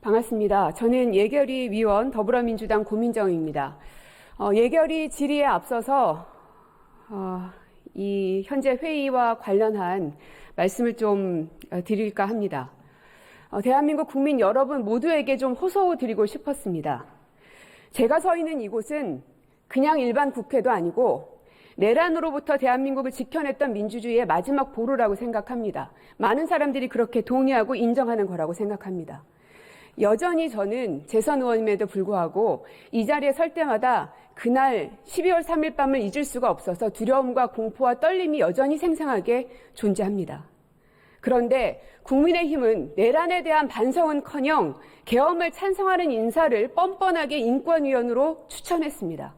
반갑습니다. 저는 예결위 위원 더불어민주당 고민정입니다. 예결위 질의에 앞서서 이 현재 회의와 관련한 말씀을 좀 드릴까 합니다. 대한민국 국민 여러분 모두에게 좀 호소드리고 싶었습니다. 제가 서 있는 이곳은 그냥 일반 국회도 아니고 내란으로부터 대한민국을 지켜냈던 민주주의의 마지막 보루라고 생각합니다. 많은 사람들이 그렇게 동의하고 인정하는 거라고 생각합니다. 여전히 저는 재선 의원임에도 불구하고 이 자리에 설 때마다 그날 12월 3일 밤을 잊을 수가 없어서 두려움과 공포와 떨림이 여전히 생생하게 존재합니다. 그런데 국민의힘은 내란에 대한 반성은커녕 계엄을 찬성하는 인사를 뻔뻔하게 인권위원으로 추천했습니다.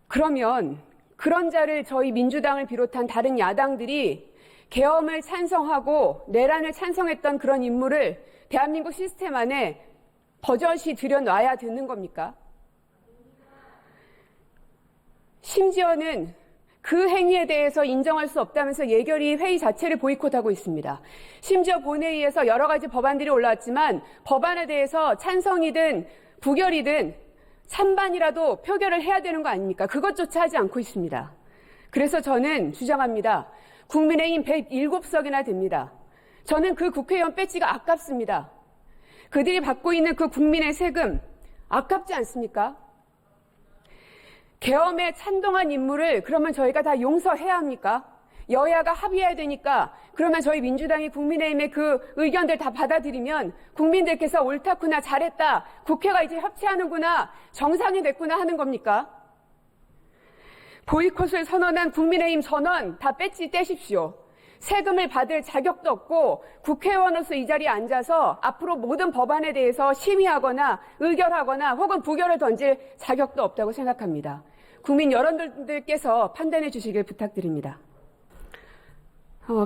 그러면 그런 자를 저희 민주당을 비롯한 다른 야당들이 계엄을 찬성하고 내란을 찬성했던 그런 인물을 대한민국 시스템 안에 버젓이 들여놔야 되는 겁니까? 심지어는 그 행위에 대해서 인정할 수 없다면서 예결위 회의 자체를 보이콧하고 있습니다. 심지어 본회의에서 여러 가지 법안들이 올라왔지만 법안에 대해서 찬성이든 부결이든 찬반이라도 표결을 해야 되는 거 아닙니까? 그것조차 하지 않고 있습니다. 그래서 저는 주장합니다. 국민의힘 107석이나 됩니다. 저는 그 국회의원 배지가 아깝습니다. 그들이 받고 있는 그 국민의 세금 아깝지 않습니까? 계엄에 찬동한 인물을 그러면 저희가 다 용서해야 합니까? 여야가 합의해야 되니까 그러면 저희 민주당이 국민의힘의 그 의견들 다 받아들이면 국민들께서 옳다구나 잘했다 국회가 이제 협치하는구나 정상이 됐구나 하는 겁니까? 보이콧을 선언한 국민의힘 전원 다 배지 떼십시오. 세금을 받을 자격도 없고 국회의원으로서 이 자리에 앉아서 앞으로 모든 법안에 대해서 심의하거나 의결하거나 혹은 부결을 던질 자격도 없다고 생각합니다. 국민 여러분들께서 판단해 주시길 부탁드립니다.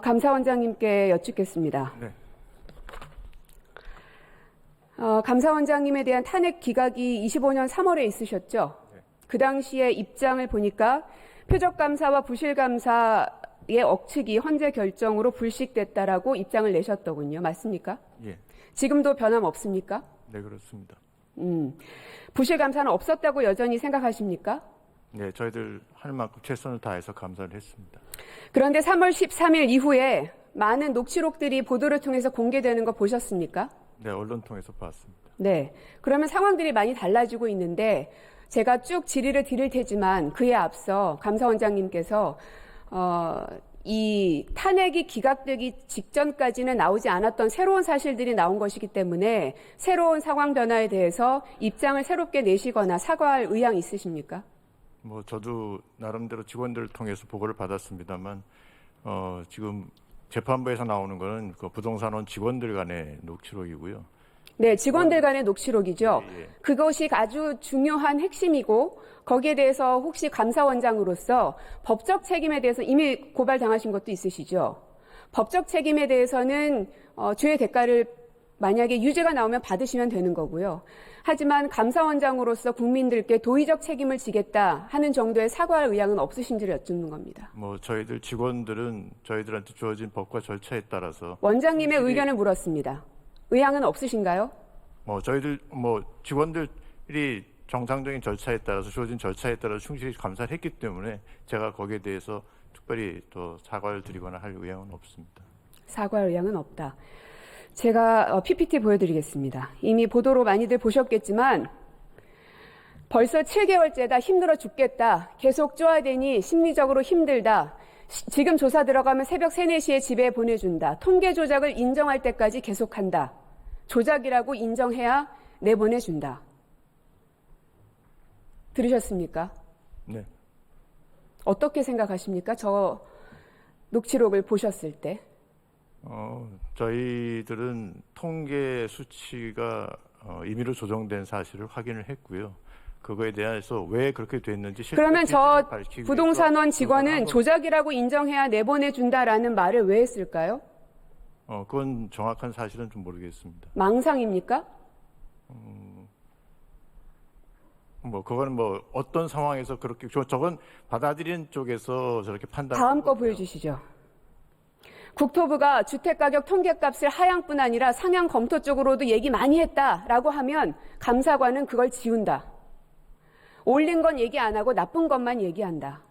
감사원장님께 여쭙겠습니다. 네. 감사원장님에 대한 탄핵 기각이 25년 3월에 있으셨죠? 네. 그 당시에 입장을 보니까 표적감사와 부실감사의 억측이 헌재 결정으로 불식됐다라고 입장을 내셨더군요. 맞습니까? 예. 지금도 변함없습니까? 네, 그렇습니다. 부실감사는 없었다고 여전히 생각하십니까? 네, 저희들 할 만큼 최선을 다해서 감사를 했습니다. 그런데 3월 13일 이후에 많은 녹취록들이 보도를 통해서 공개되는 거 보셨습니까? 네, 언론 통해서 봤습니다. 네. 그러면 상황들이 많이 달라지고 있는데 제가 쭉 질의를 드릴 테지만 그에 앞서 감사원장님께서 이 탄핵이 기각되기 직전까지는 나오지 않았던 새로운 사실들이 나온 것이기 때문에 새로운 상황 변화에 대해서 입장을 새롭게 내시거나 사과할 의향 있으십니까? 저도 나름대로 직원들을 통해서 보고를 받았습니다만 지금 재판부에서 나오는 거는 그 부동산원 직원들 간의 녹취록이고요. 네, 직원들 간의 녹취록이죠. 예. 그것이 아주 중요한 핵심이고 거기에 대해서 혹시 감사원장으로서 법적 책임에 대해서 이미 고발당하신 것도 있으시죠. 법적 책임에 대해서는 죄의 대가를 만약에 유죄가 나오면 받으시면 되는 거고요. 하지만 감사원장으로서 국민들께 도의적 책임을 지겠다 하는 정도의 사과할 의향은 없으신지를 여쭙는 겁니다. 저희들 직원들은 저희들한테 주어진 법과 절차에 따라서 원장님의 의견을 물었습니다. 의향은 없으신가요? 저희들 직원들이 정상적인 절차에 따라서 주어진 절차에 따라서 충실히 감사를 했기 때문에 제가 거기에 대해서 특별히 또 사과를 드리거나 할 의향은 없습니다. 사과할 의향은 없다. 제가 PPT 보여드리겠습니다. 이미 보도로 많이들 보셨겠지만 벌써 7개월째다 힘들어 죽겠다. 계속 쪼아대니 심리적으로 힘들다. 지금 조사 들어가면 새벽 3, 4시에 집에 보내준다. 통계 조작을 인정할 때까지 계속한다. 조작이라고 인정해야 내보내준다. 들으셨습니까? 네. 어떻게 생각하십니까? 저 녹취록을 보셨을 때. 저희들은 통계 수치가 임의로 조정된 사실을 확인을 했고요. 그거에 대해서 왜 그렇게 됐는지 그러면 저 부동산원 직원은 조작이라고 인정해야 내보내준다라는 말을 왜 했을까요? 그건 정확한 사실은 좀 모르겠습니다. 망상입니까? 그거는 어떤 상황에서 그렇게 저건 받아들이는 쪽에서 저렇게 판단. 다음 거 보여주시죠. 국토부가 주택가격 통계값을 하향뿐 아니라 상향 검토 쪽으로도 얘기 많이 했다라고 하면 감사관은 그걸 지운다. 옳은 건 얘기 안 하고 나쁜 것만 얘기한다.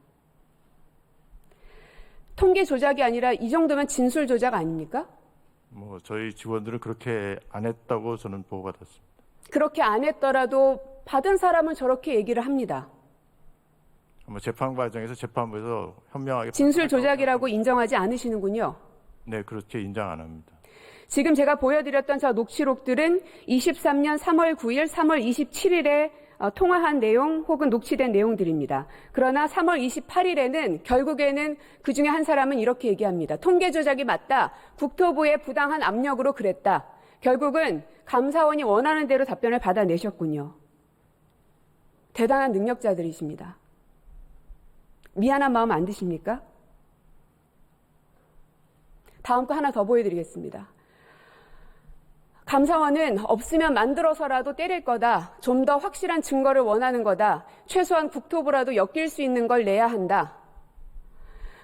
통계 조작이 아니라 이 정도면 진술 조작 아닙니까? 뭐 저희 직원들은 그렇게 안 했다고 저는 보고받았습니다. 그렇게 안 했더라도 받은 사람은 저렇게 얘기를 합니다. 뭐 재판 과정에서 재판부에서 현명하게 진술 조작이라고 인정하지 않으시는군요. 네, 그렇게 인정 안 합니다. 지금 제가 보여드렸던 저 녹취록들은 23년 3월 9일, 3월 27일에 통화한 내용 혹은 녹취된 내용들입니다. 그러나 3월 28일에는 결국에는 그중에 한 사람은 이렇게 얘기합니다. 통계 조작이 맞다. 국토부의 부당한 압력으로 그랬다. 결국은 감사원이 원하는 대로 답변을 받아내셨군요. 대단한 능력자들이십니다. 미안한 마음 안 드십니까? 다음 거 하나 더 보여드리겠습니다. 감사원은 없으면 만들어서라도 때릴 거다. 좀 더 확실한 증거를 원하는 거다. 최소한 국토부라도 엮일 수 있는 걸 내야 한다.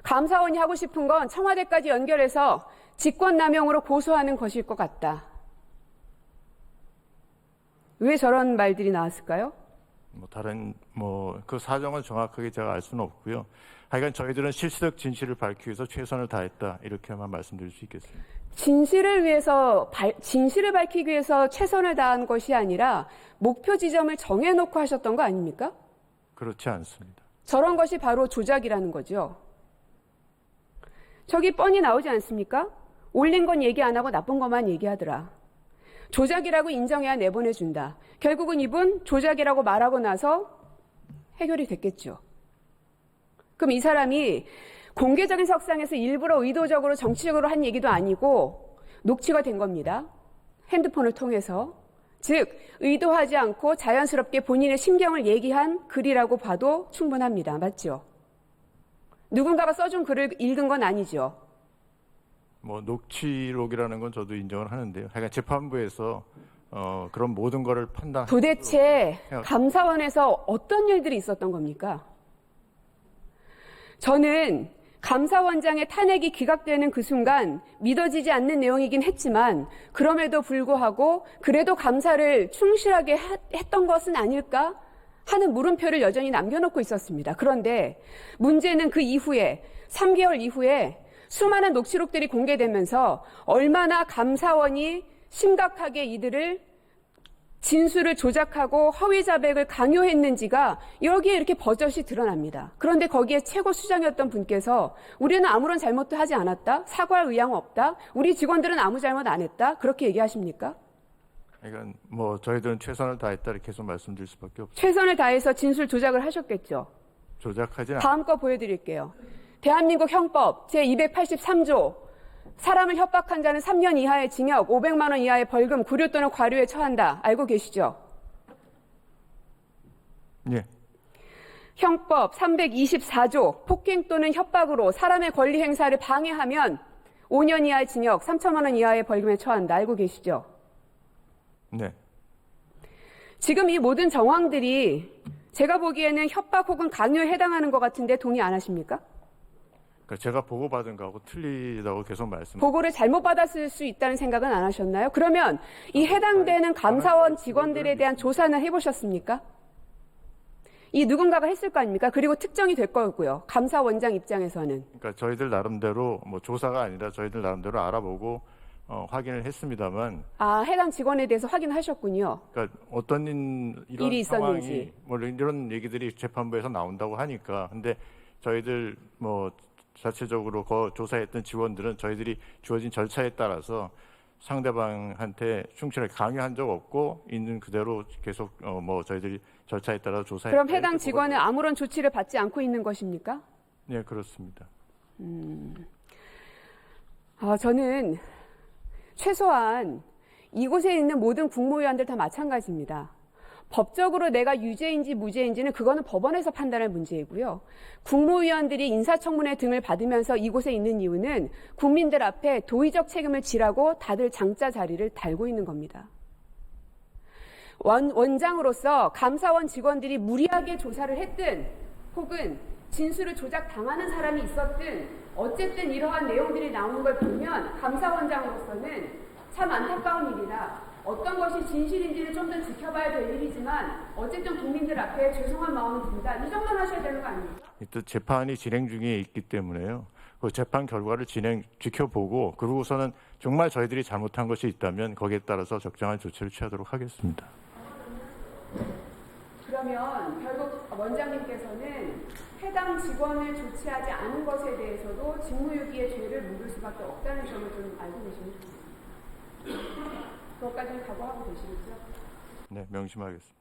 감사원이 하고 싶은 건 청와대까지 연결해서 직권남용으로 고소하는 것일 것 같다. 왜 저런 말들이 나왔을까요? 다른 그 사정은 정확하게 제가 알 수는 없고요. 하여간 저희들은 실체적 진실을 밝히기 위해서 최선을 다했다 이렇게만 말씀드릴 수 있겠습니다. 진실을 밝히기 위해서 최선을 다한 것이 아니라 목표 지점을 정해놓고 하셨던 거 아닙니까? 그렇지 않습니다. 저런 것이 바로 조작이라는 거죠. 저기 뻔히 나오지 않습니까? 옳은 건 얘기 안 하고 나쁜 것만 얘기하더라. 조작이라고 인정해야 내보내준다. 결국은 이분 조작이라고 말하고 나서 해결이 됐겠죠. 그럼 이 사람이 공개적인 석상에서 일부러 의도적으로 정치적으로 한 얘기도 아니고 녹취가 된 겁니다. 핸드폰을 통해서. 즉 의도하지 않고 자연스럽게 본인의 심경을 얘기한 글이라고 봐도 충분합니다. 맞죠? 누군가가 써준 글을 읽은 건 아니죠. 녹취록이라는 건 저도 인정을 하는데요. 하여간 재판부에서 그런 모든 거를 판단하고 도대체 감사원에서 어떤 일들이 있었던 겁니까? 저는 감사원장의 탄핵이 기각되는 그 순간 믿어지지 않는 내용이긴 했지만 그럼에도 불구하고 그래도 감사를 충실하게 했던 것은 아닐까 하는 물음표를 여전히 남겨놓고 있었습니다. 그런데 문제는 그 이후에 3개월 이후에 수많은 녹취록들이 공개되면서 얼마나 감사원이 심각하게 이들을 진술을 조작하고 허위 자백을 강요했는지가 여기에 이렇게 버젓이 드러납니다. 그런데 거기에 최고 수장이었던 분께서 우리는 아무런 잘못도 하지 않았다. 사과할 의향 없다. 우리 직원들은 아무 잘못 안 했다. 그렇게 얘기하십니까? 그러니까 저희들은 최선을 다했다 이렇게 계속 말씀드릴 수밖에 없습니다. 최선을 다해서 진술 조작을 하셨겠죠. 조작하지 않. 다음 거 보여드릴게요. 대한민국 형법 제283조 사람을 협박한 자는 3년 이하의 징역, 500만 원 이하의 벌금, 구류 또는 과료에 처한다. 알고 계시죠? 예. 형법 324조 폭행 또는 협박으로 사람의 권리 행사를 방해하면 5년 이하의 징역, 3천만 원 이하의 벌금에 처한다. 알고 계시죠? 네. 지금 이 모든 정황들이 제가 보기에는 협박 혹은 강요에 해당하는 것 같은데 동의 안 하십니까? 그러니까 제가 보고받은 거하고 틀리다고 계속 보고를 잘못 받았을 수 있다는 생각은 안 하셨나요? 그러면 이 해당되는 감사원 직원들에 대한 조사는 해보셨습니까? 이 누군가가 했을 거 아닙니까? 그리고 특정이 될 거고요. 감사원장 입장에서는. 그러니까 저희들 나름대로 조사가 아니라 저희들 나름대로 알아보고 확인을 했습니다만. 해당 직원에 대해서 확인하셨군요. 그러니까 어떤 이런 일이 상황이 이런 얘기들이 재판부에서 나온다고 하니까. 근데 저희들 자체적으로 조사했던 직원들은 저희들이 주어진 절차에 따라서 상대방한테 충실하게 강요한 적 없고 있는 그대로 계속 저희들이 절차에 따라 조사했다. 그럼 해당 직원은 아무런 조치를 받지 않고 있는 것입니까? 네, 그렇습니다. 저는 최소한 이곳에 있는 모든 국무위원들 다 마찬가지입니다. 법적으로 내가 유죄인지 무죄인지는 그거는 법원에서 판단할 문제이고요. 국무위원들이 인사청문회 등을 받으면서 이곳에 있는 이유는 국민들 앞에 도의적 책임을 지라고 다들 장자 자리를 달고 있는 겁니다. 원장으로서 감사원 직원들이 무리하게 조사를 했든 혹은 진술을 조작당하는 사람이 있었든 어쨌든 이러한 내용들이 나오는 걸 보면 감사원장으로서는 참 안타까운 일이다. 어떤 것이 진실인지를 좀 더 지켜봐야 될 일이지만 어쨌든 국민들 앞에 죄송한 마음은 든다. 이 정도는 하셔야 되는 거 아닙니까? 또 재판이 진행 중에 있기 때문에요. 그 재판 결과를 지켜보고 그러고서는 정말 저희들이 잘못한 것이 있다면 거기에 따라서 적정한 조치를 취하도록 하겠습니다. 그러면 결국 원장님께서는 해당 직원을 조치하지 않은 것에 대해서도 직무유기의 죄를 물을 수밖에 없다는 점을 좀 알고 계십니까? 그것까지는 각오하고 계시겠죠? 네, 명심하겠습니다.